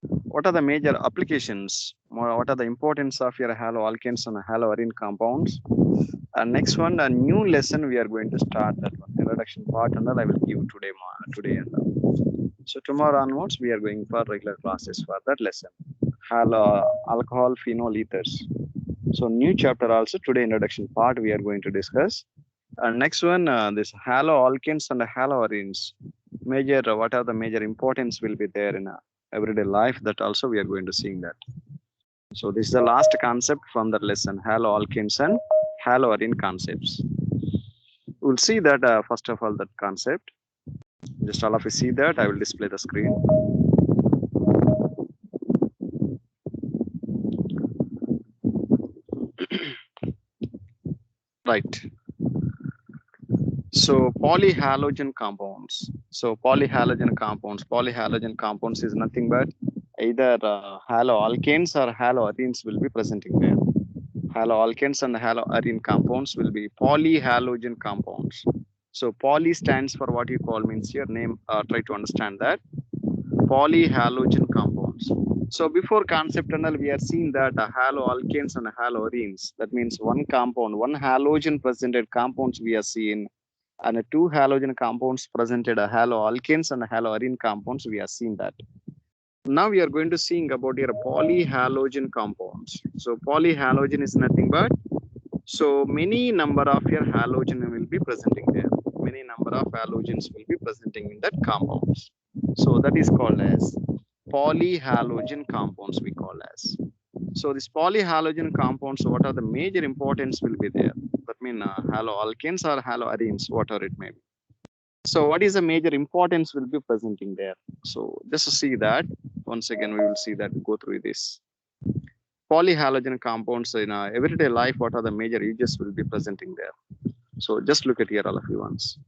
What are the major applications? What are the importance of your haloalkanes and haloarine compounds? And next one, a new lesson we are going to start that one. Introduction part and all I will give today. Today and all. So tomorrow onwards we are going for regular classes for that lesson. Halo alcohol phenol ethers. So new chapter also today introduction part we are going to discuss. And next one, this haloalkanes and haloarenes. Major, what are the major importance will be there in everyday life? That also we are going to see that. So this is the last concept from that lesson, haloalkanes and haloarine concepts. We'll see that first of all that concept. Just all of you see that. I will display the screen. Right. So polyhalogen compounds. So polyhalogen compounds is nothing but either haloalkanes or haloarenes will be presenting there. Haloalkanes and haloarine compounds will be polyhalogen compounds. So poly stands for what you call means your name. Try to understand that polyhalogen compounds. So before concept and all, we are seeing that haloalkanes and haloarenes. That means one compound, one halogen presented compounds we are seeing, and two halogen compounds presented haloalkanes and haloarine compounds we are seeing that. Now we are going to seeing about your polyhalogen compounds. So polyhalogen is nothing but so many number of your halogen will be presenting there. Many number of halogens will be presenting in that compounds. So that is called as polyhalogen compounds we call as. So this polyhalogen compounds, what are the major importance will be there? That mean haloalkanes or haloarenes, whatever it may be. So what is the major importance will be presenting there? So just to see that, once again we will see that, go through this. Polyhalogen compounds in everyday life, what are the major uses will be presenting there? So just look at here all of you once.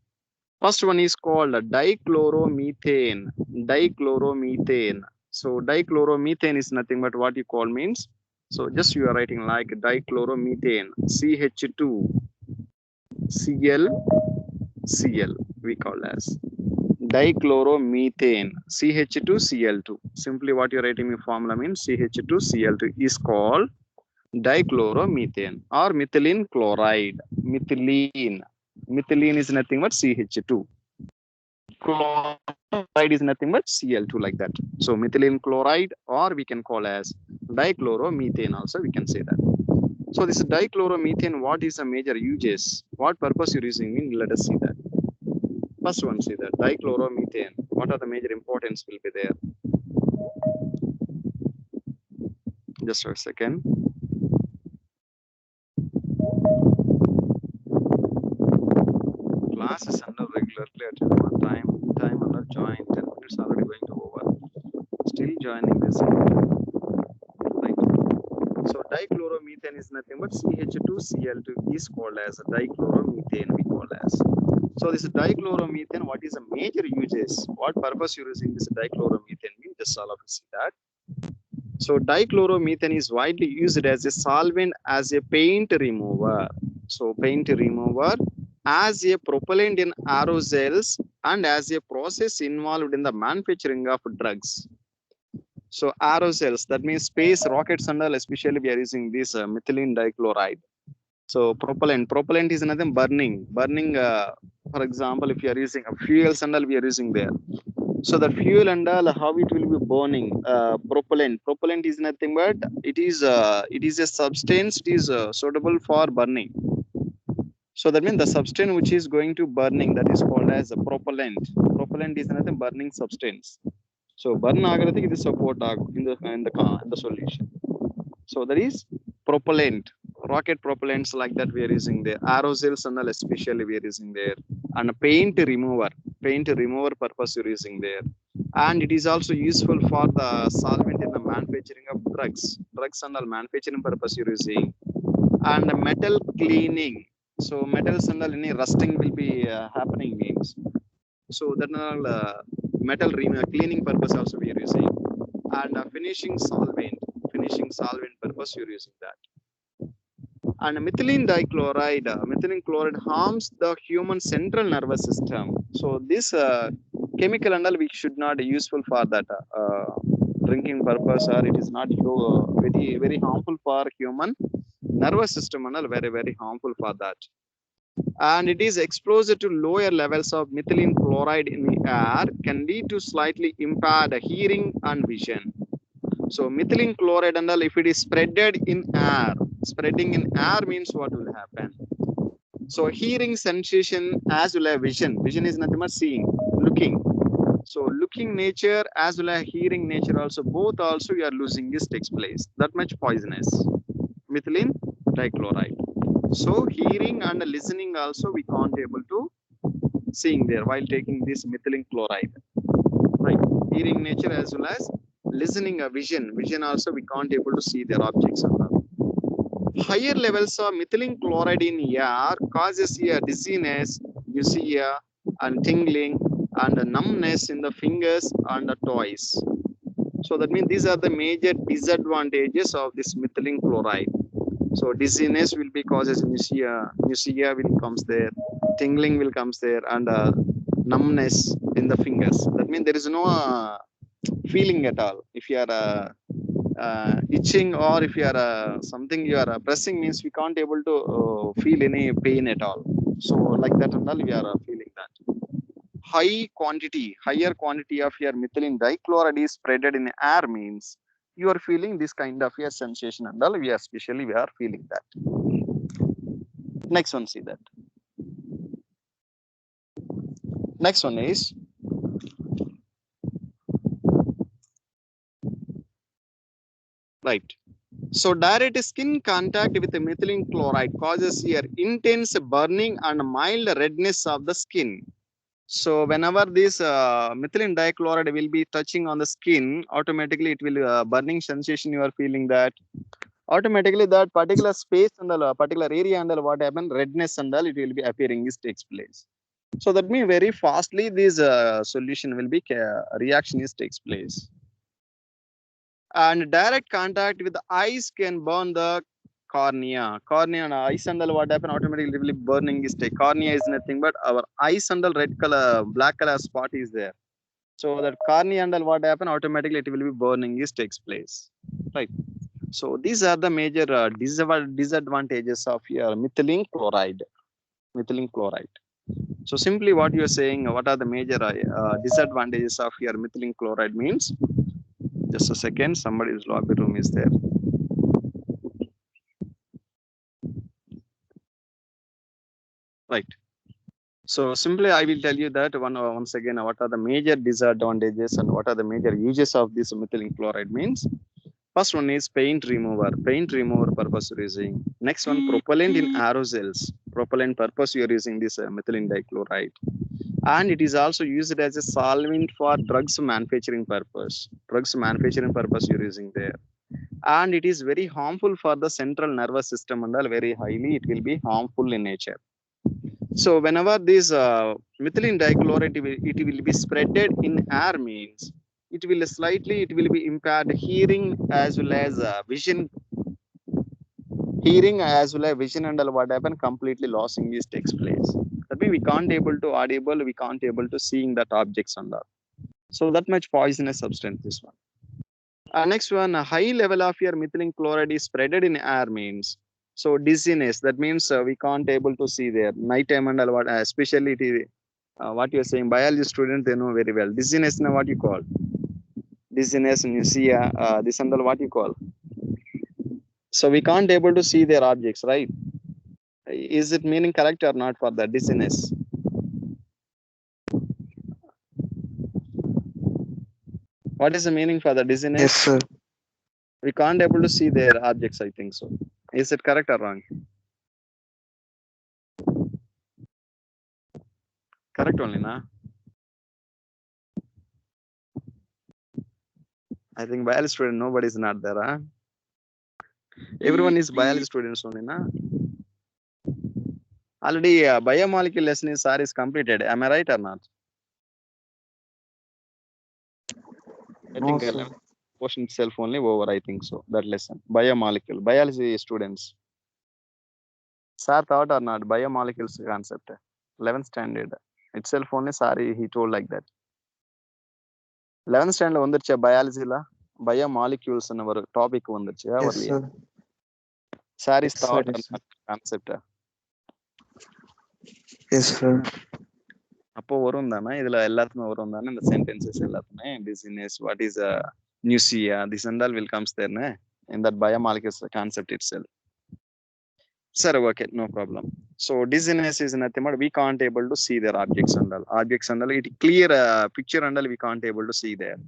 First one is called dichloromethane. Dichloromethane. So dichloromethane is nothing but what you call means. So just you are writing like dichloromethane, CH2 Cl we call as dichloromethane, CH2Cl2. Simply what you're writing in formula means CH2Cl2 is called dichloromethane or methylene chloride. Methylene is nothing but CH2. Chloride is nothing but Cl2 like that. So methylene chloride, or we can call as dichloromethane also we can say that. So this dichloromethane, what is the major uses? What purpose you're using in? Let us see that. First one, see that dichloromethane. What are the major importance will be there? Just a second. Class is under regularly at one time under join. 10 minutes already going to over. Still joining this. Like, so dichloromethane is nothing but CH2Cl2 is called as dichloromethane we call as. So this dichloromethane, what is the major uses? What purpose you're using this dichloromethane? Means just all of you see that. So dichloromethane is widely used as a solvent, as a paint remover. So paint remover, as a propellant in aerosols, and as a process involved in the manufacturing of drugs. So aerosols, that means space rockets and all, especially we are using this methylene dichloride. So propellant is nothing burning. For example, if you are using a fuels and all we are using there. So the fuel and all, how it will be burning? Propellant is nothing but it is a substance. It is suitable for burning. So that means the substance which is going to burning, that is called as a propellant. Propellant is another burning substance. So burn agarati it is support in the solution. So that is propellant. Rocket propellants like that we are using there. Aerosols and all especially we are using there. And a paint remover purpose you're using there. And it is also useful for the solvent in the manufacturing of drugs and all manufacturing purpose you're using. And metal cleaning. So metals and all any rusting will be happening means. So that all metal cleaning purpose also we are using. And finishing solvent purpose you're using that. And methylene dichloride, methylene chloride harms the human central nervous system. So this chemical and all we should not useful for that. drinking purpose, or it is not very harmful for human nervous system and all, very harmful for that. And it is exposure to lower levels of methylene chloride in the air can lead to slightly impaired hearing and vision. So methylene chloride and all, if it is spreaded in air, spreading in air means what will happen? So hearing sensation as well as vision. Vision is nothing but seeing, looking. So looking nature as well as hearing nature also, both also you are losing this takes place. That much poisonous. Methylene dichloride. So hearing and listening also we can't able to seeing there while taking this methylene chloride. Right. Hearing nature as well as listening a vision. Vision also we can't able to see their objects. Higher levels of methylene chloride in air causes a dizziness, nausea, and tingling, and numbness in the fingers and the toes. So that means these are the major disadvantages of this methylene chloride. So dizziness will be causes nausea will comes there, tingling will comes there, and numbness in the fingers. That means there is no feeling at all. If you are itching, or if you are something you are pressing, means we can't able to feel any pain at all. So like that and all we are feeling that. Higher quantity of your methylene dichloride is spreaded in air means you are feeling this kind of a sensation and all. We are feeling that. Next one, see that. Next one is right. So direct skin contact with the methylene chloride causes here intense burning and mild redness of the skin. So whenever this methylene dichloride will be touching on the skin, automatically it will burning sensation. You are feeling that. Automatically that particular space and the particular area and what happen, redness and all, it will be appearing. This takes place. So that means very fastly this solution will be reaction is takes place. And direct contact with the eyes can burn the cornea. Cornea and eyes and all, what happen, automatically will be burning is take. Cornea is nothing but our eyes and all, red color, black color spot is there. So that cornea and all, what happen, automatically it will be burning is takes place. Right. So these are the major disadvantages of your methylene chloride. Methylene chloride. So simply what you are saying, what are the major disadvantages of your methylene chloride means? Just a second, somebody's lobby room is there. Right. So simply I will tell you that once again, what are the major disadvantages and what are the major uses of this methylene chloride means. First one is paint remover purpose you're using. Next one, propellant in aerosols. Propellant purpose you're using this methylene dichloride. And it is also used as a solvent for drugs manufacturing purpose. Drugs manufacturing purpose you're using there. And it is very harmful for the central nervous system and all, very highly it will be harmful in nature. So whenever this methylene dichloride it will be spreaded in air means it will be impaired hearing as well as vision. Hearing as well as vision and all, what happen, completely losing this takes place. That means we can't able to audible, we can't able to seeing that objects and all. So that much poisonous substance this one. Next one, a high level of your methylene chloride is spreaded in air means. So dizziness, that means we can't able to see there. Night time and all, what, especially it is, what you are saying, biology students, they know very well. Dizziness, now what you call? Dizziness, nausea, this and all, what you call? So we can't able to see their objects, right? Is it meaning correct or not for the dizziness? What is the meaning for the dizziness? Yes, sir. We can't able to see their objects, I think so. Is it correct or wrong? Correct only, na? I think biology student, nobody is not there, huh? Everyone is biology students only, na? Already biomolecule lesson is completed. Am I right or not? I No, think sir. portion itself only over, I think so. That lesson. Biomolecule. Biology students. Sir thought or not, biomolecules concept. 11th standard. Itself only, sorry, he told like that. 11th standard vandircha biology la. biomolecules and our topic வந்துச்சு Yes, வரலையா? sir. Saris Yes, thought sir. and concept Yes, sir. அப்போ வரும் தானே, இதுல எல்லாத்துமே வரும் தானே, இந்த சென்டென்சஸ் எல்லாத்துமே business, what is a nucia, this and all will comes there in that biomolecules concept itself. Sir, okay, no problem. So dizziness is nothing but we can't able to see their objects and all. Objects and all, it clear picture and all we can't able to see there.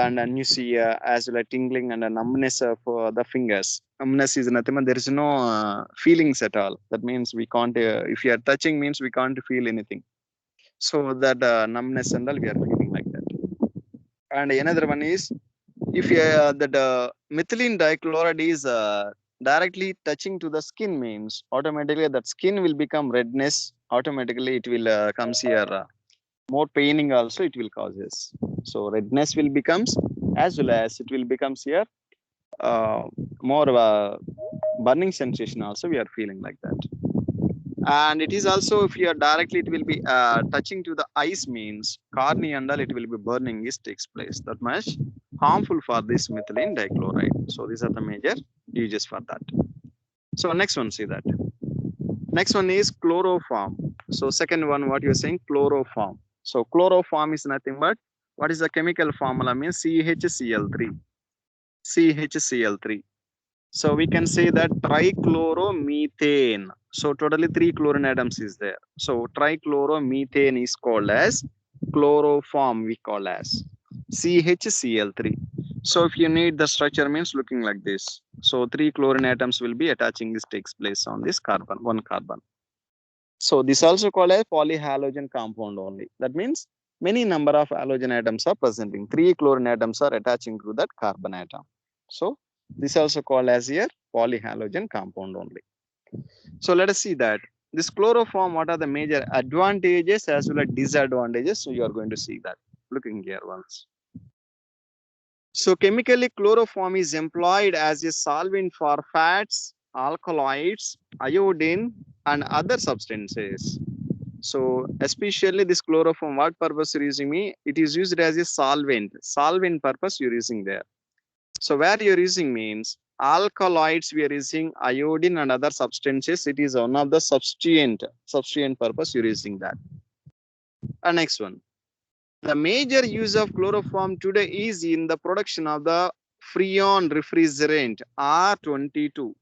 And nausea as well as tingling and a numbness of the fingers. Numbness is nothing but there is no feelings at all. That means we can't, if you are touching means we can't feel anything. So that numbness and all we are feeling like that. And another one is, if you that methylene dichloride is directly touching to the skin means automatically that skin will become redness, automatically it will comes here more paining also it will causes. So redness will becomes, as well as it will becomes here more burning sensation also we are feeling like that. And it is also, if you are directly, it will be touching to the eyes means cornea and all it will be burning is takes place. That much harmful for this methylene dichloride. So these are the major uses for that. So next one, see that. Next one is chloroform. So second one, what you are saying, chloroform. So chloroform is nothing but, what is the chemical formula means CHCl3. CHCl3. So we can say that trichloromethane. So totally 3 chlorine atoms is there. So trichloromethane is called as chloroform, we call as CHCl3. So if you need the structure means looking like this. So 3 chlorine atoms will be attaching, this takes place on this carbon, one carbon. So this also called as polyhalogen compound only. That means many number of halogen atoms are presenting. 3 chlorine atoms are attaching to that carbon atom. So this also called as here polyhalogen compound only. So let us see that this chloroform, what are the major advantages as well as disadvantages. So you are going to see that looking here once. So chemically chloroform is employed as a solvent for fats, alkaloids, iodine and other substances. So especially this chloroform, what purpose you're using me? It is used as a solvent purpose you're using there. So where you're using means alkaloids, we are using iodine and other substances. It is one of the substituent purpose you're using that. And next one, the major use of chloroform today is in the production of the freon refrigerant R22.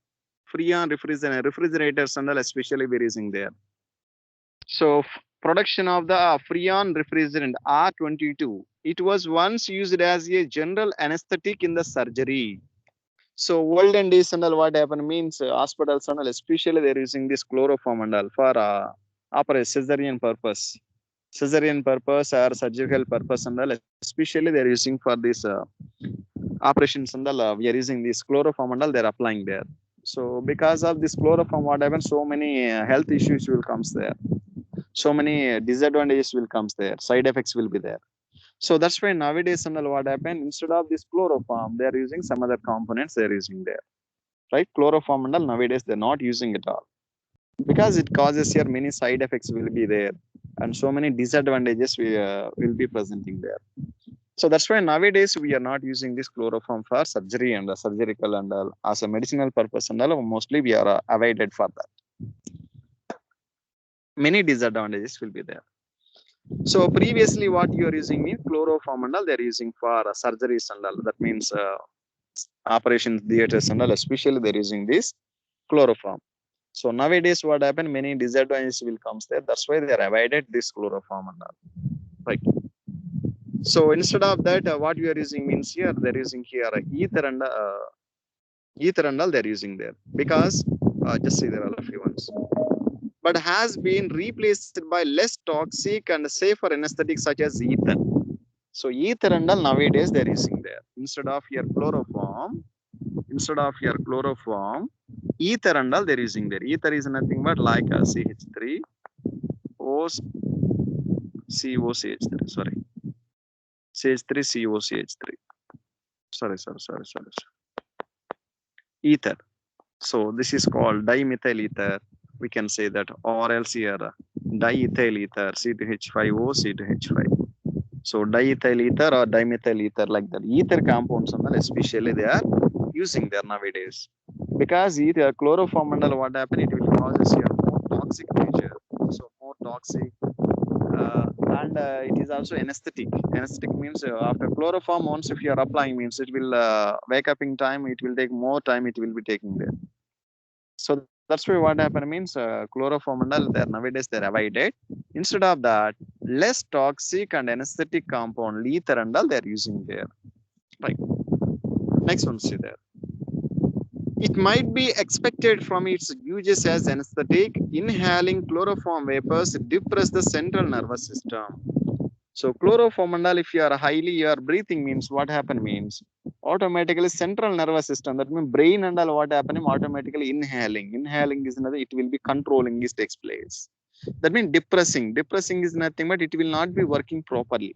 Freon refrigerators and all especially we're using there. So production of the freon refrigerant R22, it was once used as a general anesthetic in the surgery. So olden days and all, what happened means hospitals and all especially they're using this chloroform and all for cesarean purpose or surgical purpose and all, especially they're using for this operations and all, we are using this chloroform and all, they're applying there. So because of this chloroform, what happens, so many health issues will comes there, so many disadvantages will comes there, side effects will be there. So that's why nowadays and all, what happened, instead of this chloroform they are using some other components they are using there, right? Chloroform and all nowadays they're not using it all because it causes here many side effects will be there and so many disadvantages will be presenting there. So that's why nowadays we are not using this chloroform for surgery and surgical and all, as a medicinal purpose and all, mostly we are avoided for that. Many disadvantages will be there. So previously what you are using means chloroform and all they're using for surgeries and all, that means operation theaters and all, especially they're using this chloroform. So nowadays what happened, many disadvantages will comes there, that's why they are avoided this chloroform and all, right? So instead of that what we are using means here they're using here ether and all they're using there, because just see there are a few ones, but has been replaced by less toxic and safer anesthetics such as ether. So ether and all nowadays they're using there instead of your chloroform. Ether and all they're using there. Ether is nothing but like a CH3 COCH3, sorry, CH3 COCH3, sorry, ether. So this is called dimethyl ether, we can say that, or else here diethyl ether, C2H5O, C2H5. So diethyl ether or dimethyl ether, like that. Ether compounds, especially they are using there nowadays. Because ether chloroformandal, what happened? It will causes a more toxic nature. So more toxic, and it is also anesthetic. Anesthetic means after chloroform, once if you are applying, means it will wake up in time. It will take more time. It will be taking there. So that's why what happened means chloroformandal there nowadays they're avoided. Instead of that, less toxic and anesthetic compound, ether and all they're using there. Right. Next one, see there. It might be expected from its uses as anesthetic. Inhaling chloroform vapors depress the central nervous system. So chloroformandal, if you are highly, you are breathing means what happen means automatically central nervous system. That means brain and all what happening automatically inhaling. Inhaling is another. It will be controlling. This takes place. That means depressing. Depressing is nothing but it will not be working properly.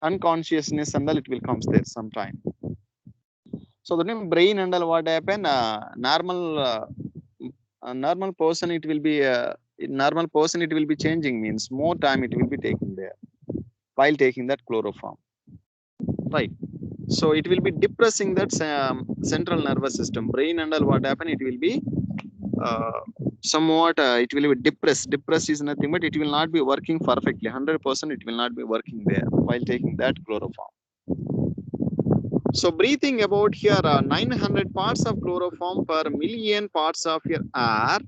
Unconsciousness and all it will comes there sometime. So that means brain and all what happen normal person it will be normal person it will be changing means more time it will be taking there while taking that chloroform, right? So it will be depressing that central nervous system, brain and all what happen it will be uh, somewhat it will be depressed. Depressed is nothing but it will not be working perfectly 100%, it will not be working there while taking that chloroform. So breathing about here 900 parts of chloroform per million parts of your air.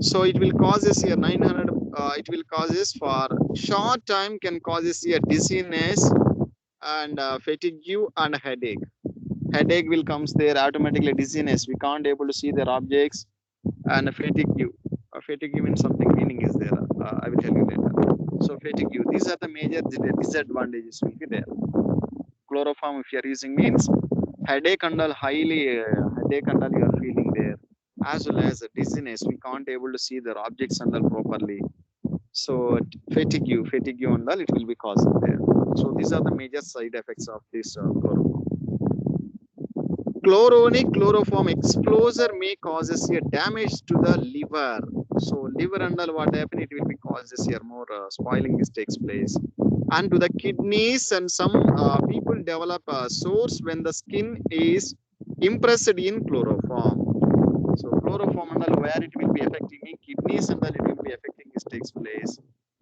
So it will causes here 900 it will causes for short time can causes here dizziness and fatigue and headache. Headache will comes there automatically, dizziness we can't able to see their objects, and fatigue. Fatigue means something meaning is there, I will tell you later. So fatigue, these are the major disadvantages will be there. Chloroform if you are using means headache and all highly headache and all you are feeling there, as well as dizziness we can't able to see their objects and all properly. So fatigue and all it will be causing there. So these are the major side effects of this chloroform. Chloronic chloroform exposure may causes a damage to the liver. So liver and all what happen it will be causes here more spoiling this takes place, and to the kidneys, and some people develop sores when the skin is impressed in chloroform. So chloroform and all where it will be affecting in kidneys and all it will be affecting this takes place,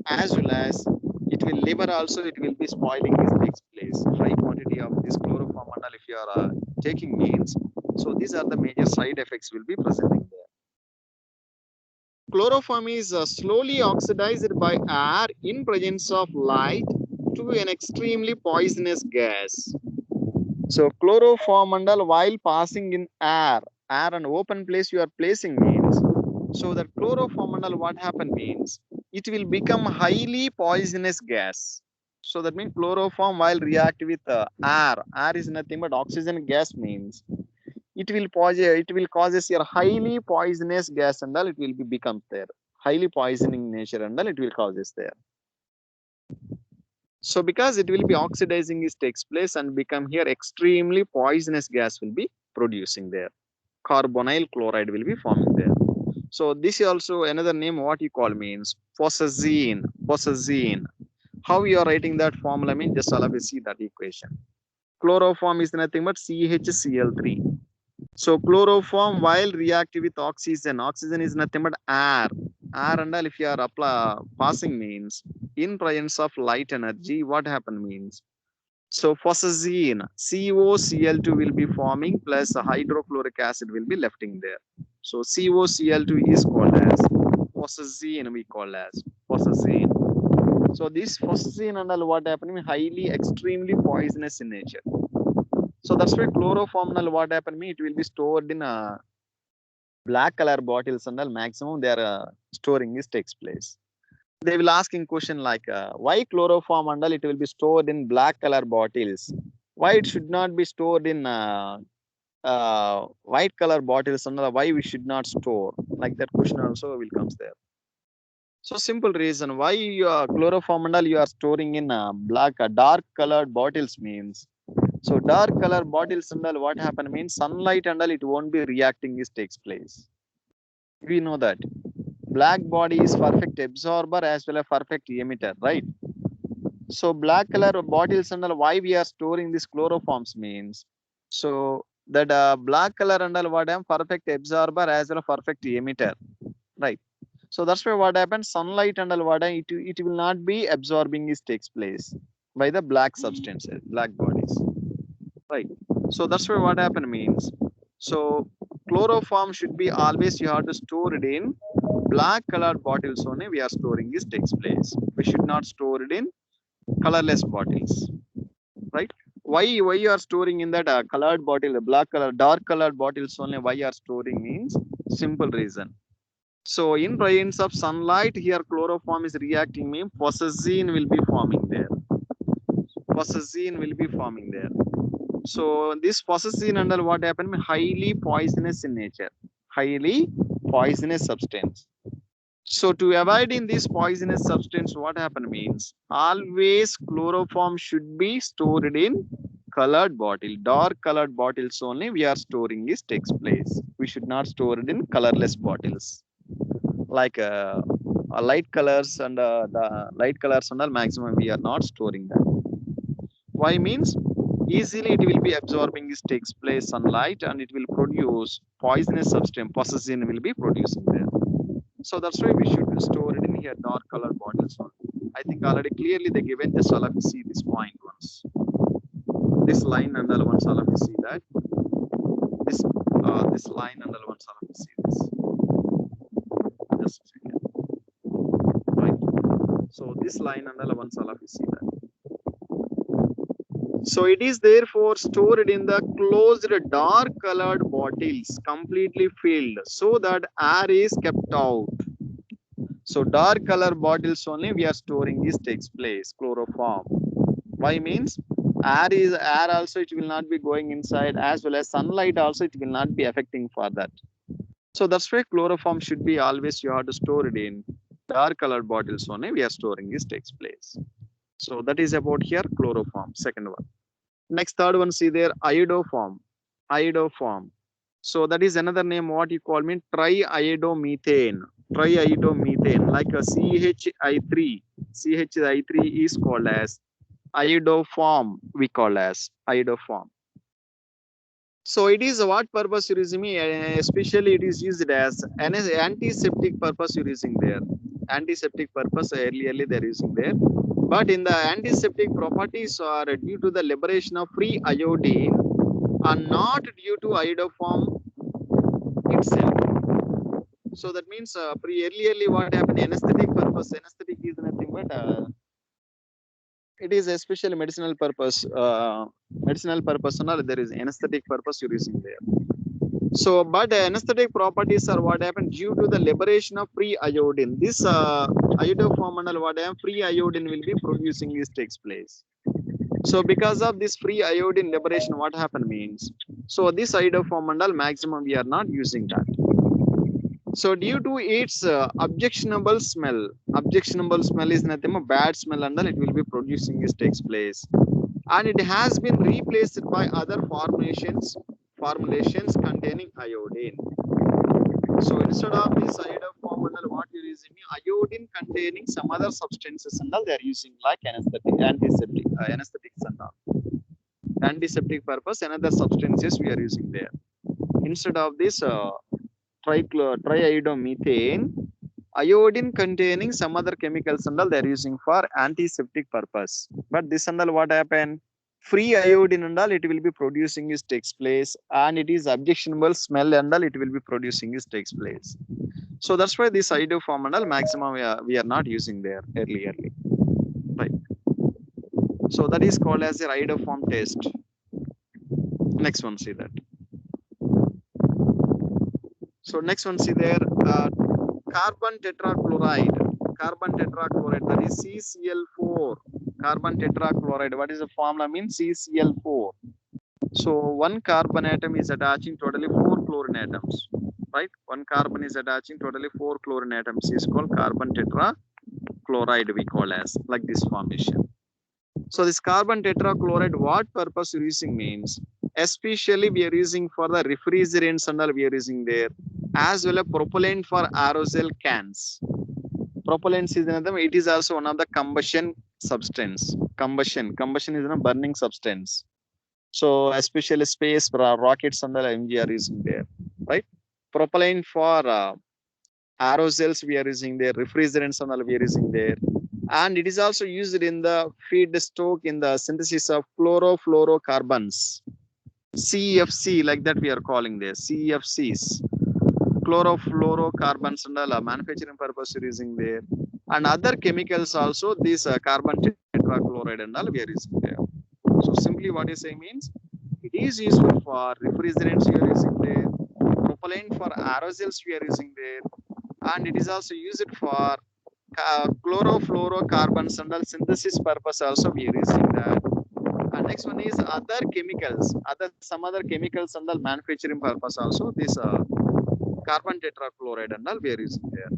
as well as it will liver also it will be spoiling this takes place. High quantity of this chloroform and all if you are taking means, so these are the major side effects will be presenting there. Chloroform is slowly oxidized by air in presence of light to an extremely poisonous gas. So chloroform and all while passing in air and open place you are placing means, so that chloroform and all what happen means it will become highly poisonous gas. So that means chloroform while react with air is nothing but oxygen gas means it will causes your highly poisonous gas and all it will be becomes there, highly poisoning nature and all it will causes there. So because it will be oxidizing is takes place and become here extremely poisonous gas will be producing there, carbonyl chloride will be forming there. So this is also another name what you call means phosazine. How you are writing that formula means just always see that equation. Chloroform is nothing but CHCl3. So chloroform while react with oxygen, oxygen is nothing but air. Air and all if you are passing means in presence of light energy, what happen means. So phosazine, COCl2 will be forming plus hydrochloric acid will be left in there. So COCl2 is called as phosazine, we call as phosazine. So this phosazine and all what happening highly extremely poisonous in nature. So that's why chloroform and all what happen me it will be stored in black color bottles and all maximum they are storing this takes place. They will asking question like why chloroform and all it will be stored in black color bottles, why it should not be stored in white color bottles and all, why we should not store, like that question also will comes there. So simple reason why chloroform and all you are storing in black dark colored bottles means, so dark color bottles and all what happen means sunlight and all it won't be reacting this takes place. We know that black body is perfect absorber as well as perfect emitter, right? So black color bottles and all, why we are storing these chloroforms means, so that black color and all what am perfect absorber as well as perfect emitter, right? So that's why what happens, sunlight and all what it will not be absorbing, is takes place by the black substances, black bodies, right? So that's why what happen means, so chloroform should be always you have to store it in black colored bottles only. We are storing this takes place. We should not store it in colorless bottles, right? Why you are storing in that colored bottle, black color, dark colored bottles only? Why you are storing means simple reason. So in presence of sunlight, here chloroform is reacting, means phosgene will be forming there. Phosgene will be forming there. So this phosgene under what happened? Highly poisonous in nature. Highly poisonous substance. So to avoid in this poisonous substance, what happen means always chloroform should be stored in colored bottle. Dark colored bottles only we are storing this takes place. We should not store it in colorless bottles. Like light colors and the light colors and all maximum we are not storing that. Why means easily it will be absorbing this takes place sunlight and it will produce poisonous substance. Phosgene will be producing there. So that's why we should store it in here dark colored bottles only. I think already clearly they given, just all of you see this point once. This line and all once all of you see that. This line and all once all of you see this. Just a second. Right. So this line and all once all of you see that. So it is therefore stored in the closed dark colored bottles, completely filled, so that air is kept out. So dark color bottles only we are storing this takes place, chloroform. Why means air also it will not be going inside, as well as sunlight also it will not be affecting for that. So that's why chloroform should be always you have to store it in dark colored bottles only we are storing this takes place. So that is about here chloroform, second one. Next third one, see there iodoform. Iodoform. So that is another name what you call mean triiodomethane. Triiodomethane, like a CHI3. CHI3 is called as iodoform, we call as iodoform. So it is what purpose you're using, especially it is used as an antiseptic purpose you're using there. Antiseptic purpose earlier they're using there. But in the antiseptic properties are due to the liberation of free iodine and not due to iodoform itself. So that means earlierly what happened, anesthetic purpose. Anesthetic is nothing but it is especially medicinal purpose. Medicinal purpose or there is anesthetic purpose you're using there. So, but anesthetic properties are what happened due to the liberation of free iodine. This iodoform and what happened, free iodine will be producing this takes place. So because of this free iodine liberation, what happened means, so this iodoform and maximum we are not using that. So due to its objectionable smell is nothing but bad smell and it will be producing this takes place. And it has been replaced by other formulations containing iodine. So instead of this iodoform and what you're using, iodine containing some other substances and all they are using like antiseptic and all. Antiseptic purpose, another substances we are using there. Instead of this triiodomethane, iodine containing some other chemicals and all they are using for antiseptic purpose. But this and all what happened? Free iodine and all it will be producing is takes place, and it is objectionable smell and all it will be producing is takes place. So that's why this iodoform and all maximum we are not using there earlierly, right? So that is called as a iodoform test. Next one, see that. So next one, see there carbon tetrachloride. Carbon tetrachloride, that is CCl4. Carbon tetrachloride, what is the formula mean? CCl4. So one carbon atom is attaching totally 4 chlorine atoms, right? One carbon is attaching totally 4 chlorine atoms is called carbon tetrachloride, we call as like this formation. So this carbon tetrachloride, what purpose you're using means, especially we are using for the refrigerants and all we are using there, as well as propellant for aerosol cans. Propellants is another, it is also one of the combustion substance. Combustion is a burning substance. So especially space rockets and the MG are using there, right? Propellant for aerosols we are using there, refrigerants and all we are using there, and it is also used in the feedstock in the synthesis of chlorofluorocarbons, CFC, like that we are calling this CFCs, chlorofluorocarbons and all manufacturing purpose using there, and other chemicals also this carbon tetrachloride and all we are using there. So simply what you say means it is useful for refrigerants we are using there, propellant for aerosols we are using there, and it is also used for chlorofluorocarbons and all synthesis purpose also we are using that. And next one is other chemicals, some other chemicals and all manufacturing purpose also this carbon tetrachloride and all we are using there.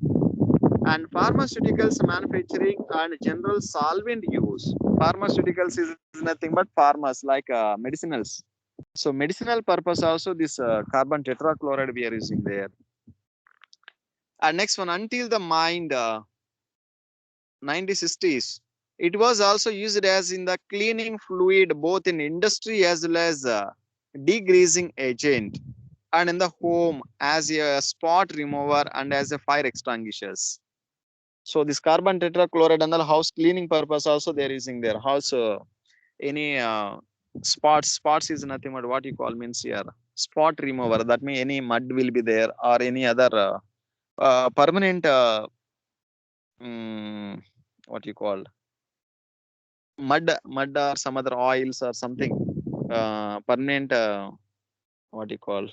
And pharmaceuticals manufacturing and general solvent use. Pharmaceuticals is nothing but pharmas like medicinals. So medicinal purpose also this carbon tetrachloride we are using there. And next one, until the 1960s, it was also used as in the cleaning fluid both in industry as well as degreasing agent, and in the home as a spot remover and as a fire extinguishers. So this carbon tetrachloride and the house cleaning purpose also they are using their house. Any spots is nothing but what you call means here spot remover. That means any mud will be there or any other permanent what you call mud or some other oils or something permanent what you call,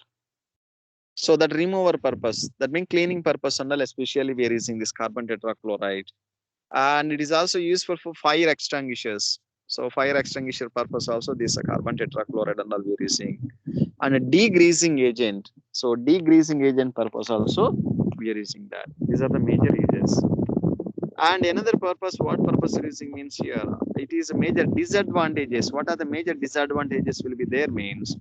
so that remover purpose, that means cleaning purpose and all, especially we are using this carbon tetrachloride. And it is also useful for fire extinguishers. So fire extinguisher purpose also this carbon tetrachloride and all we are using. And a degreasing agent, so degreasing agent purpose also we are using that. These are the major uses. And another purpose, what purpose using means here, it is major disadvantages. What are the major disadvantages will be there means,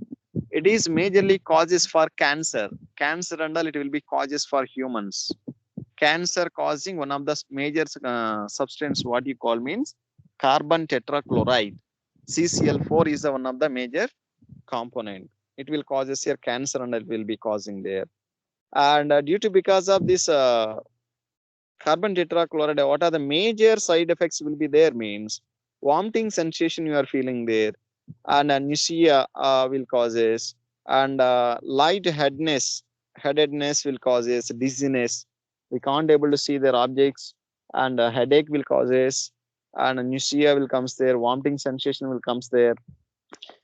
it is majorly causes for cancer and all, it will be causes for humans. Cancer causing one of the major substance what you call means carbon tetrachloride, CCl4 is the one of the major component. It will causes here cancer and it will be causing there. And due to because of this carbon tetrachloride, what are the major side effects will be there means vomiting sensation you are feeling there, and nausea will causes, and lightheadedness will causes, dizziness, we can't able to see their objects, and headache will causes, and nausea will comes there, vomiting sensation will comes there.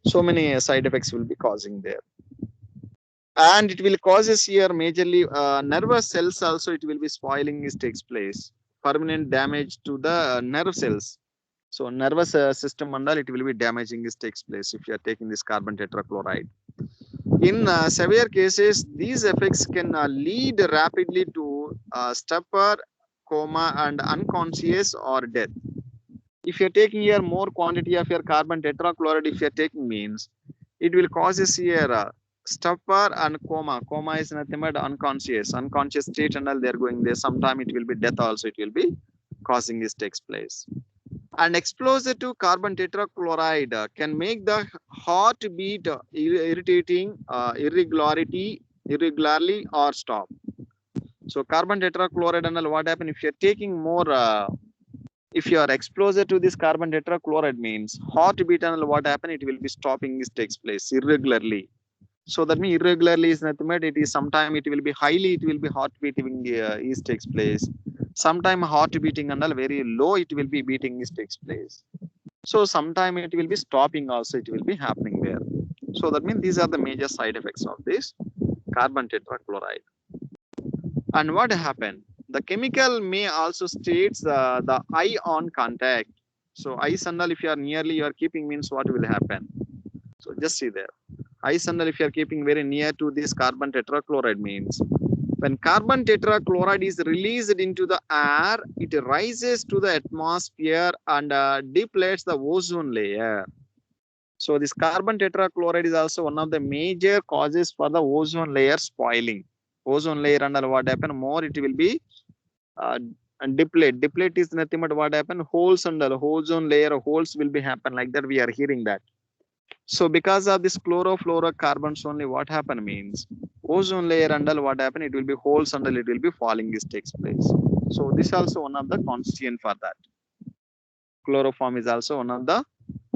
So many side effects will be causing there. And it will causes here majorly nervous cells also, it will be spoiling is takes place, permanent damage to the nerve cells. So nervous system and all, it will be damaging is takes place if you are taking this carbon tetrachloride. In severe cases, these effects can lead rapidly to stupor, coma, and unconscious or death. If you're taking here more quantity of your carbon tetrachloride, if you're taking means, it will causes here stupor and coma. Coma is nothing but unconscious state and all, they're going there. Sometime it will be death also, it will be causing this takes place. And exposure to carbon tetrachloride can make the heart beat irritating irregularly or stop. So carbon tetrachloride and all, what happen if you're taking more if you are exposed to this carbon tetrachloride means heartbeat and all, what happen, it will be stopping this takes place irregularly. So that means irregularly is nothing but it is sometime it will be highly, it will be heart beating is takes place. Sometime heart beating and all very low, it will be beating is takes place. So sometime it will be stopping also, it will be happening there. So that means these are the major side effects of this carbon tetrachloride. And what happened? The chemical may also states the eye-on contact. So ice and all, if you are nearly you are keeping means what will happen? So just see there. Ice and all, if you are keeping very near to this carbon tetrachloride means, when carbon tetrachloride is released into the air, it rises to the atmosphere and depletes the ozone layer. So this carbon tetrachloride is also one of the major causes for the ozone layer spoiling. Ozone layer under what happen more, it will be and deplete is nothing but what happen, holes under the ozone layer, holes will be happen like that, we are hearing that. So because of this chlorofluorocarbons only, what happen means ozone layer under what happen, it will be holes under, it will be falling, this takes place. So this also one of the constituent for that. Chloroform is also one of the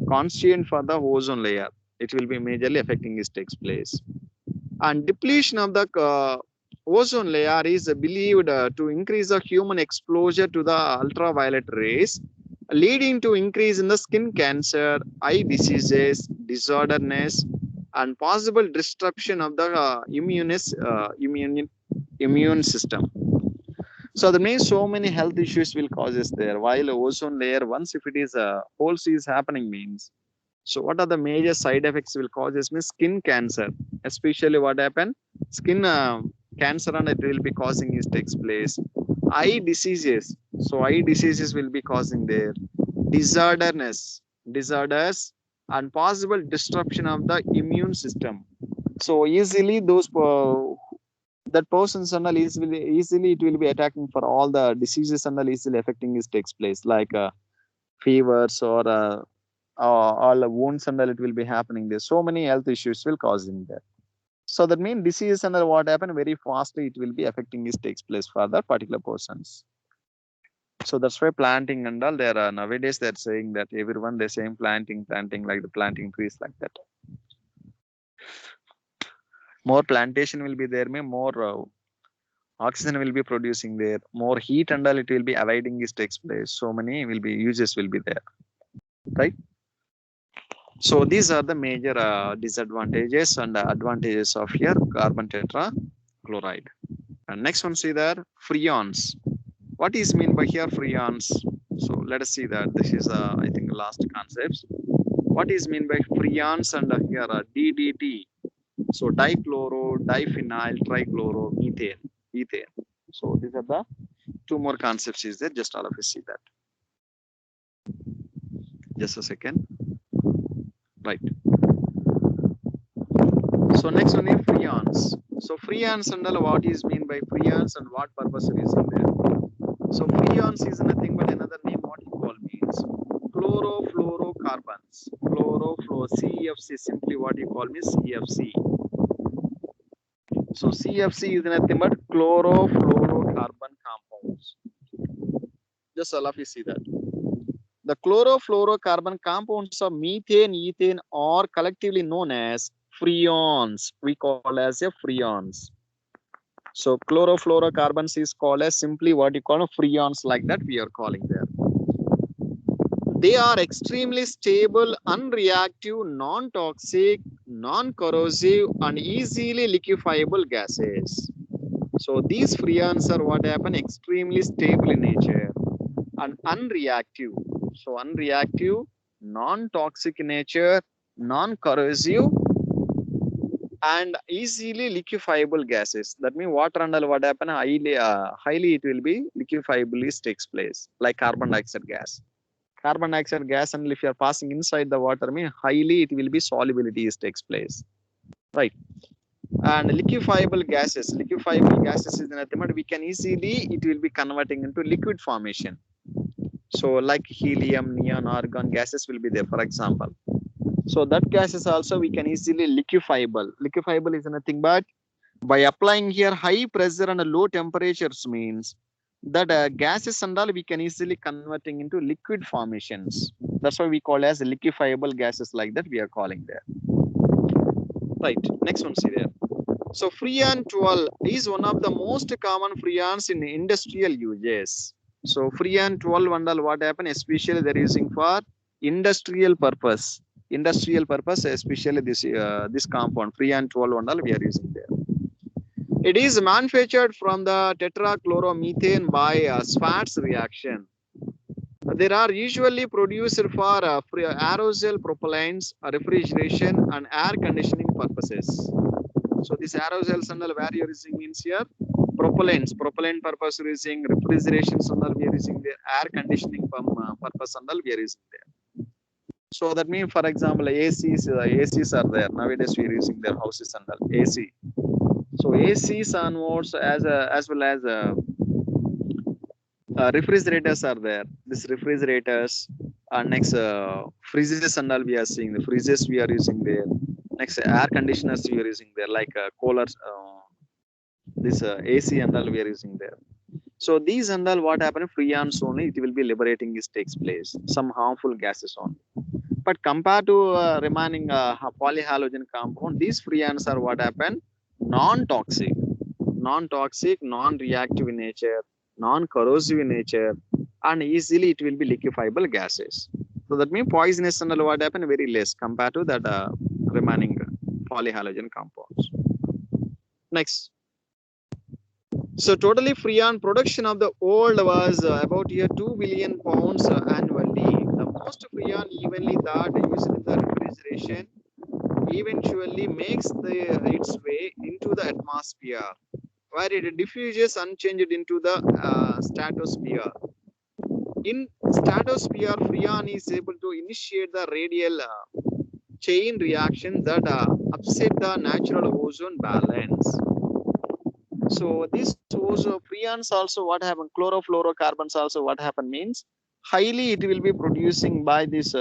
constituent for the ozone layer. It will be majorly affecting this takes place. And depletion of the ozone layer is believed to increase the human exposure to the ultraviolet rays, leading to increase in the skin cancer, eye diseases, disorderness, and possible disruption of the immune system. So that means so many health issues will causes there. While ozone layer, once if it is holes is happening means, so what are the major side effects will causes means skin cancer, especially what happen, skin cancer and it will be causing is takes place. Eye diseases, so eye diseases will be causing there. Disorders, and possible disruption of the immune system. So easily those that persons and all easily it will be attacking for all the diseases and all easily affecting is takes place, like fevers or all the wounds and all it will be happening there. So many health issues will causing there. So that means disease and all what happen very fastly, it will be affecting is takes place for that particular persons. So that's why planting and all, there are nowadays they're saying that everyone they're saying planting like the planting trees like that. More plantation will be there, more oxygen will be producing there, more heat and all it will be avoiding this takes place. So many will be uses will be there, right? So these are the major disadvantages and advantages of here carbon tetrachloride. And next one, see there, freons. What is mean by here freons? So let us see that this is I think last concepts. What is mean by freons and here DDT? So dichloro, diphenyl, trichloro, methane, ethane. So these are the two more concepts is there. Just all of you see that. Just a second. Right. So next one is freons. So freons and all, what is mean by freons and what purpose is in there? So freons is nothing but another name what you call means chlorofluorocarbons. CFC, simply what you call means CFC. So CFC is nothing but chlorofluorocarbon compounds. Just all of you see that. The chlorofluorocarbon compounds of methane, ethane are collectively known as freons. We call as a freons. So chlorofluorocarbons is called as simply what you call freons, like that we are calling there. They are extremely stable, unreactive, non-toxic, non-corrosive, and easily liquefiable gases. So these freons are what happen, extremely stable in nature and unreactive. So unreactive, non-toxic in nature, non-corrosive, and easily liquefiable gases. That means water and all what happen, highly it will be liquefiable takes place, like carbon dioxide gas. Carbon dioxide gas, and if you are passing inside the water, highly it will be solubility takes place, right? And liquefiable gases is nothing but we can easily, it will be converting into liquid formation. So like helium, neon, argon gases will be there, for example. So that gases also we can easily liquefiable. Liquefiable is nothing but by applying here high pressure and low temperatures means that gases and all we can easily converting into liquid formations. That's why we call as liquefiable gases, like that we are calling there. Right, next one, see there. So freon 12 is one of the most common freons in industrial uses. So freon 12 and all what happen, especially they're using for industrial purpose. Industrial purpose, especially this compound freon 12 and all we are using there. It is manufactured from the tetrachloromethane by Schwarz reaction. There are usually produced for aerosol propellants, refrigeration, and air conditioning purposes. So this aerosols and all where you are using means here propellant purpose we are using, refrigeration and all we are using there, air conditioning purpose and all we are using there. So that means, for example, ACs are there nowadays, we are using their houses and all AC. So ACs onwards as well as refrigerators are there. This refrigerators, next freezes and all we are seeing. The freezes we are using there. Next air conditioners we are using there, like coolers, this AC and all we are using there. So these and all what happen, freons only it will be liberating this takes place. Some harmful gases only. But compared to remaining polyhalogen compound, these freons are what happen, non-toxic, non-toxic, non-reactive in nature, non-corrosive in nature, and easily it will be liquefiable gases. So that means poisonous and all what happen very less compared to that remaining polyhalogen compounds. Next. So totally freon production of the old was about here 2 billion pounds annually. The most freon evenly that used in the refrigeration eventually makes its way into the atmosphere, where it diffuses unchanged into the stratosphere. In stratosphere, freon is able to initiate the radial chain reaction that upset the natural ozone balance. So this freons also what happen, chlorofluorocarbons also what happen means highly it will be producing by this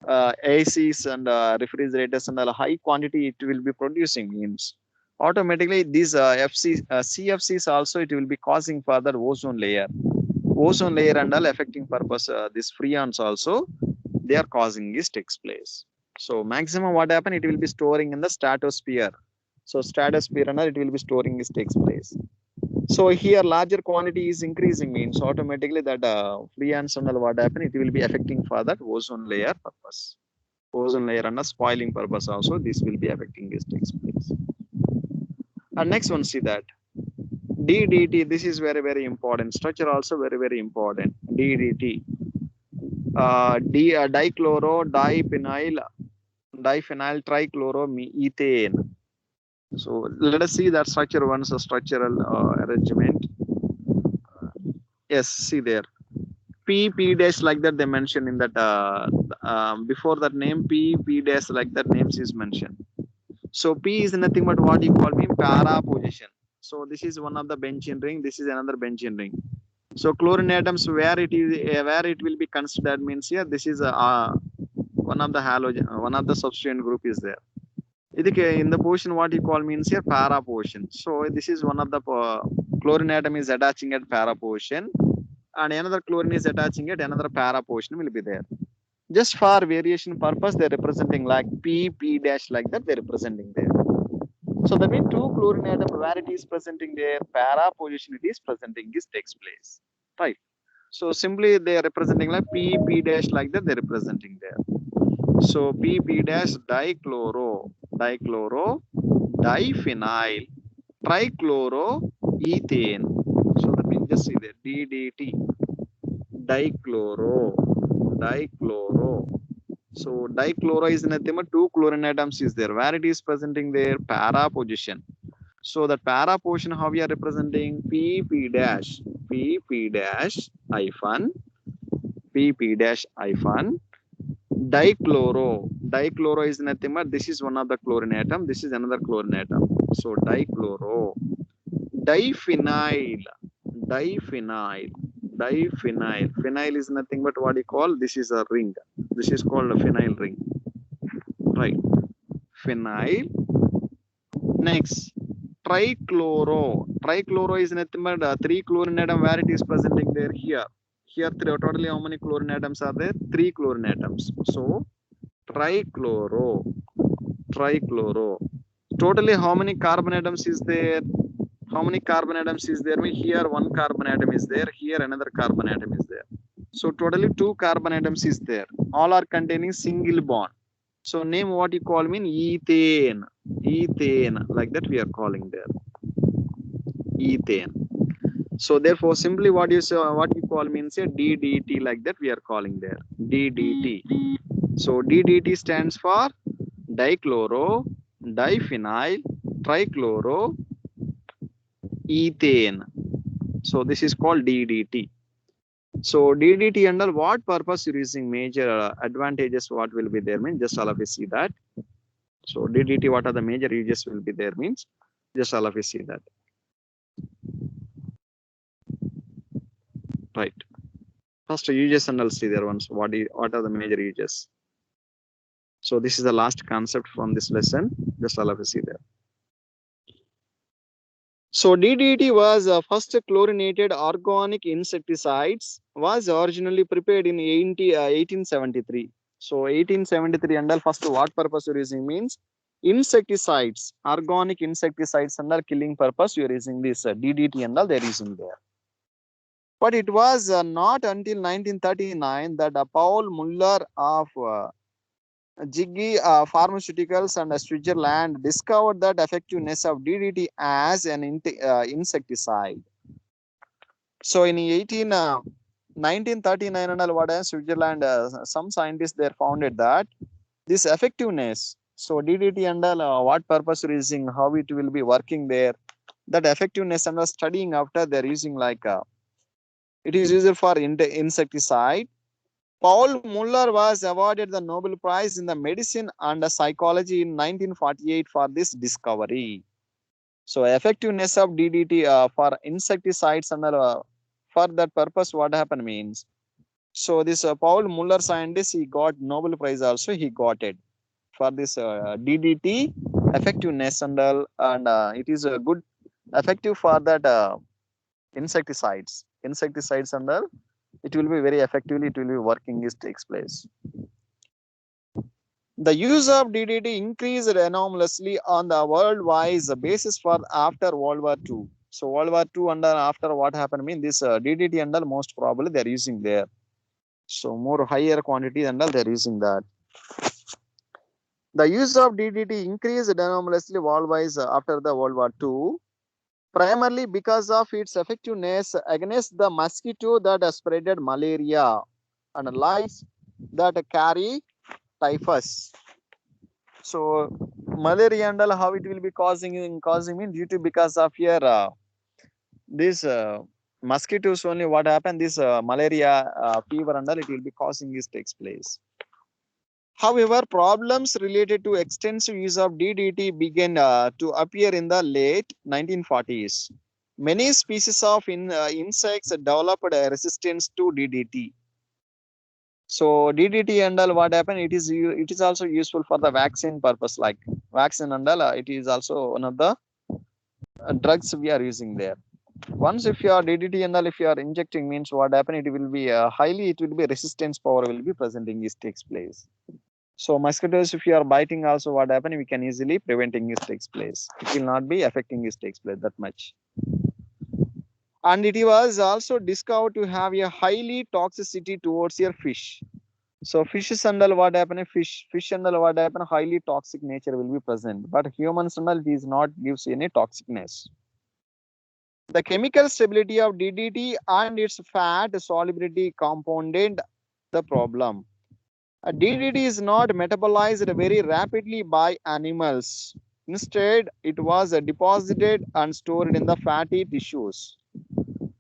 ACs and refrigerators and a high quantity it will be producing means automatically these CFCs also it will be causing further ozone layer and all affecting purpose this freons also they are causing this takes place. So maximum what happen it will be storing in the stratosphere. So stratosphere and all it will be storing this takes place. So here larger quantity is increasing means automatically that freons and all what happen it will be affecting for that ozone layer purpose. Ozone layer and a spoiling purpose also this will be affecting this takes place. And next one see that DDT, this is very important. Structure also very important. DDT, dichloro diphenyl trichloroethane. So let us see that structure once a structural arrangement. Yes, see there. P dash like that they mentioned in that before that name P dash like that names is mentioned. So P is nothing but what you call me para position. So this is one of the benzene ring. This is another benzene ring. So chlorine atoms where it will be considered means here this is one of the halogen, one of the substituent group is there. In the position what you call means here para position. So this is one of the chlorine atom is attaching at para position, and another chlorine is attaching at another para position will be there. Just for variation purpose, they're representing like P dash like that, they're representing there. So that means two chlorine atom where it is presenting there, para position it is presenting this takes place. Right. So simply they are representing like P dash like that, they're representing there. So P dash dichloro, diphenyl, trichloroethane. So that means just see there, DDT, dichloro. So dichloro is nothing but two chlorine atoms is there. Where it is presenting there, para position. So the para position how we are representing P dash hyphen dichloro is nothing but this is one of the chlorine atom, this is another chlorine atom. So dichloro, diphenyl, phenyl is nothing but what you call, this is a ring, this is called a phenyl ring, right? Phenyl. Next trichloro is nothing but three chlorine atom where it is presenting there here totally how many chlorine atoms are there, three chlorine atoms. So trichloro, totally how many carbon atoms is there, here one carbon atom is there, here another carbon atom is there. So totally two carbon atoms is there, all are containing single bond. So name what you call mean ethane like that we are calling there, ethane. So therefore simply what you call means a DDT like that we are calling there, DDT. So DDT stands for dichloro diphenyl trichloroethane. So this is called DDT. So DDT under what purpose you're using, major advantages what will be there means just all of you see that. So DDT what are the major uses will be there means just all of you see that. Right. First uses and I'll see there once. What are the major uses? So this is the last concept from this lesson. Just I'll have to see there. So DDT was first chlorinated organic insecticides was originally prepared in 1873. So 1873 and all first what purpose you're using means insecticides, organic insecticides and all killing purpose you're using this DDT and all they're using there. But it was not until 1939 that Paul Muller of Jiggy Pharmaceuticals and Switzerland discovered that effectiveness of DDT as an insecticide. So in 1939 and all what Switzerland, some scientists there founded that this effectiveness. So DDT and all what purpose are using, how it will be working there. That effectiveness and studying after they're using like it is used for insecticide. Paul Muller was awarded the Nobel Prize in the Medicine and Psychology in 1948 for this discovery. So effectiveness of DDT for insecticides and for that purpose, what happened means. So this Paul Muller scientist, he got Nobel Prize also. He got it for this DDT effectiveness and all, and it is a good effective for that insecticides and all. It will be very effectively. It will be working. This takes place. The use of DDT increased enormously on the worldwide basis for after World War II. So World War II and after what happened mean this DDT and all most probably they're using there. So more higher quantity and all they're using that. The use of DDT increased enormously worldwide after the World War II, primarily because of its effectiveness against the mosquito that spreaded malaria and lice that carry typhus. So malaria and all how it will be causing me due to because of here this mosquitoes only what happened this malaria fever and all it will be causing this takes place. However, problems related to extensive use of DDT began to appear in the late 1940s. Many species of insects developed a resistance to DDT. So DDT and all what happened? It is also useful for the vaccine purpose, like vaccine and all. It is also one of the drugs we are using there. Once if you are DDT and all, if you are injecting means what happened? It will be highly. It will be resistance power will be presenting this takes place. So mosquitoes, if you are biting, also what happened? We can easily preventing this takes place. It will not be affecting this takes place that much. And it was also discovered to have a highly toxicity towards your fish. So fishes and all what happen? Fish and all what happen? Highly toxic nature will be present, but humans and all it is not gives any toxicness. The chemical stability of DDT and its fat solubility compounded the problem. DDT is not metabolized very rapidly by animals. Instead, it was deposited and stored in the fatty tissues.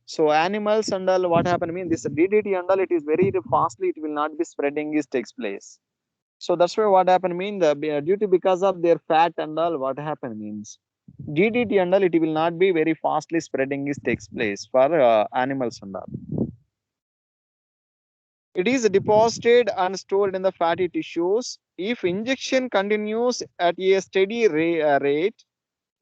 So animals and all what happened mean this DDT and all it is very fastly it will not be spreading this takes place. So that's why what happened mean the due to because of their fat and all what happened means DDT and all it will not be very fastly spreading this takes place for animals and all. It is deposited and stored in the fatty tissues. If injection continues at a steady rate,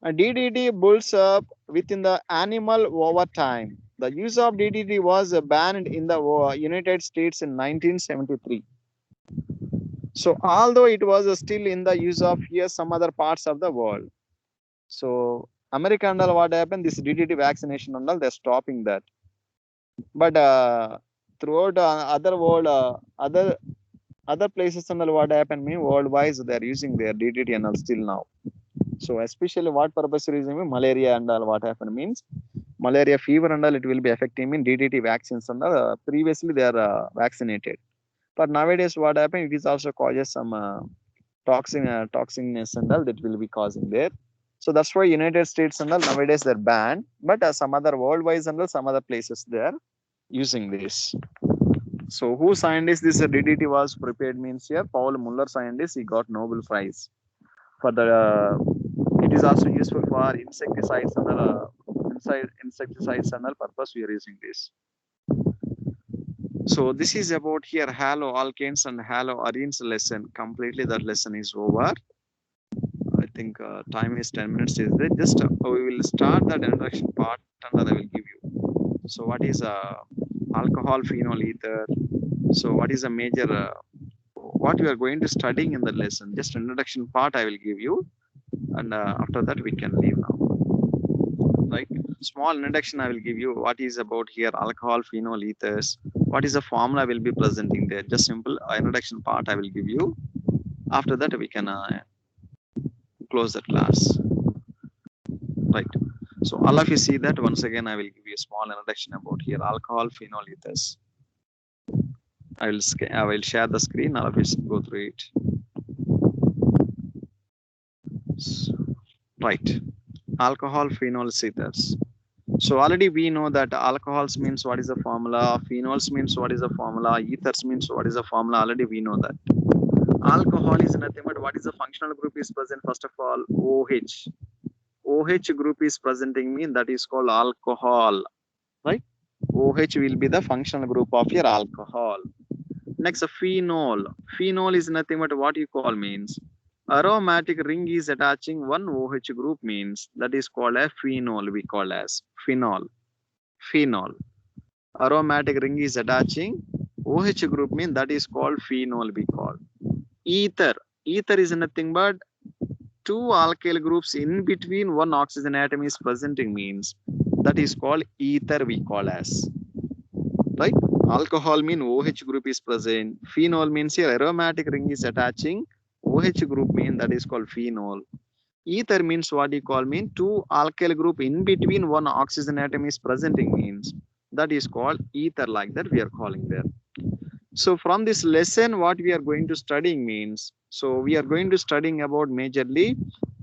DDT builds up within the animal over time. The use of DDT was banned in the United States in 1973. So although it was still in the use of here some other parts of the world. So America and all what happened, this DDT vaccination and all, they're stopping that. But throughout other world, other places and all what happened me worldwide they're using their DDT and all still now. So especially what purpose reason malaria and all what happened means malaria fever and all it will be affecting in DDT vaccines and all. Previously they are vaccinated, but nowadays what happened it is also causes some toxicness and all that will be causing there. So that's why United States and all nowadays they're banned, but some other worldwide and all some other places they are using this. So who scientist this DDT was prepared means here Paul Muller scientist he got Nobel Prize for the it is also useful for insecticides and all insecticides and all purpose we are using this. So this is about here haloalkanes and haloarenes lesson. Completely that lesson is over. I think time is 10 minutes is there. Just we will start that introduction part and then I will give you. So what is alcohol phenol ether? So what is a major what we are going to studying in the lesson? Just introduction part I will give you, and after that we can leave now. Right? Small introduction I will give you. What is about here alcohol phenol ethers? What is the formula I will be presenting there? Just simple introduction part I will give you. After that we can close the class. Right. So all of you see that once again I will give you a small introduction about here alcohol phenol ethers. I will share the screen. All of you go through it. Right. Alcohol phenol ethers. So already we know that alcohols means what is the formula, phenols means what is the formula, ethers means what is the formula. Already we know that. Alcohol is nothing but what is the functional group is present. First of all, OH. OH group is presenting mean that is called alcohol. Right? OH will be the functional group of your alcohol. Next, a phenol. Phenol is nothing but what you call means aromatic ring is attaching one OH group means that is called a phenol. We call as phenol. Phenol. Aromatic ring is attaching OH group means that is called phenol. We call ether. Ether is nothing but two alkyl groups in between one oxygen atom is presenting means that is called ether. We call as right. Alcohol mean OH group is present. Phenol means here aromatic ring is attaching OH group mean that is called phenol. Ether means what you call mean two alkyl group in between one oxygen atom is presenting means that is called ether, like that we are calling there. So from this lesson what we are going to studying means, so we are going to studying about majorly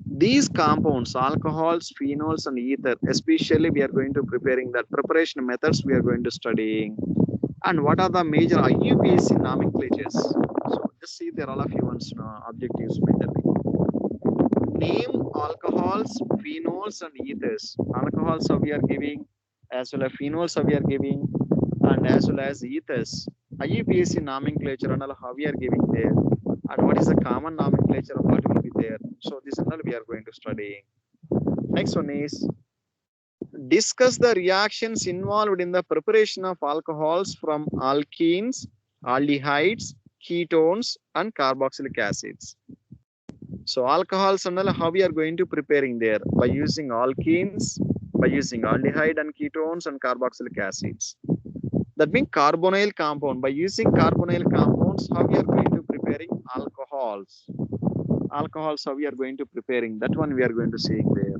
these compounds alcohols, phenols and ether. Especially we are going to preparing that preparation methods we are going to studying. And what are the major IUPAC nomenclatures? So just see there all of you one's objectives majorly. Name alcohols, phenols and ethers. Alcohols we are giving, as well as phenols we are giving, and as well as ethers. IUPAC nomenclature and all how we are giving there. And what is the common nomenclature of what will be there? So this is all we are going to study. Next one is discuss the reactions involved in the preparation of alcohols from alkenes, aldehydes, ketones, and carboxylic acids. So alcohols and all how we are going to preparing there by using alkenes, by using aldehyde and ketones and carboxylic acids. That means carbonyl compound. By using carbonyl compounds, how we are going to preparing alcohols. Alcohols how we are going to preparing. That one we are going to seeing there.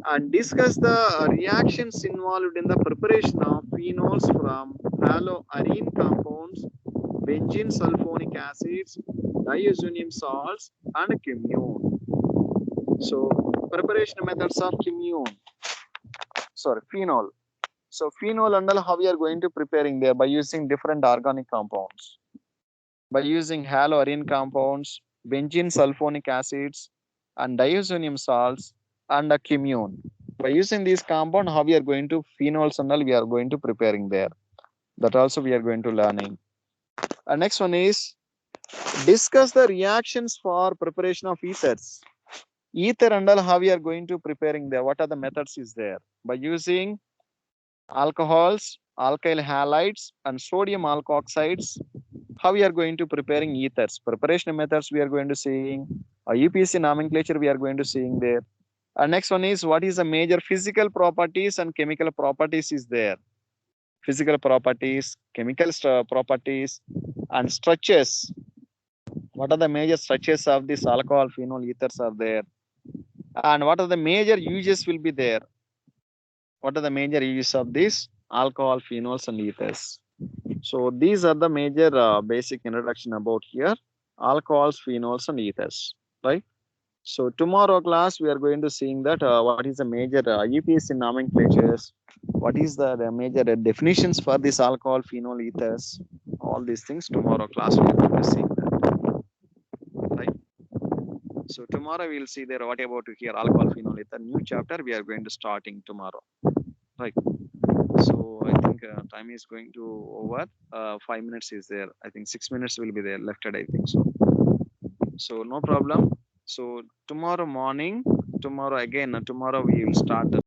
And discuss the reactions involved in the preparation of phenols from haloarene compounds, benzene sulfonic acids, diazonium salts, and quinone. So preparation methods of phenol. So phenol and all how we are going to preparing there by using different organic compounds. By using haloarene compounds, benzene sulfonic acids, and diazonium salts, and a quinone. By using these compound, how we are going to phenols and all we are going to preparing there. That also we are going to learning. And next one is discuss the reactions for preparation of ethers. Ether and all how we are going to preparing there. What are the methods is there? By using alcohols, alkyl halides, and sodium alkoxides. How we are going to preparing ethers? Preparation methods we are going to seeing. UPSC nomenclature we are going to seeing there. Next one is what is the major physical properties and chemical properties is there. Physical properties, chemical properties, and structures. What are the major structures of this alcohol, phenol, ethers are there? And what are the major uses will be there? What are the major uses of this alcohol, phenols, and ethers? So these are the major basic introduction about here alcohols, phenols, and ethers, right? So tomorrow class we are going to seeing that what is the major UPSC nomenclatures, what is the major definitions for this alcohol, phenol, ethers, all these things tomorrow class we are going to see that, right? So tomorrow we will see there what about here alcohol, phenol, ether new chapter we are going to starting tomorrow, right? So I think time is going to over. 5 minutes is there. I think 6 minutes will be there left. I think so. So no problem. So tomorrow morning, tomorrow again, tomorrow we will start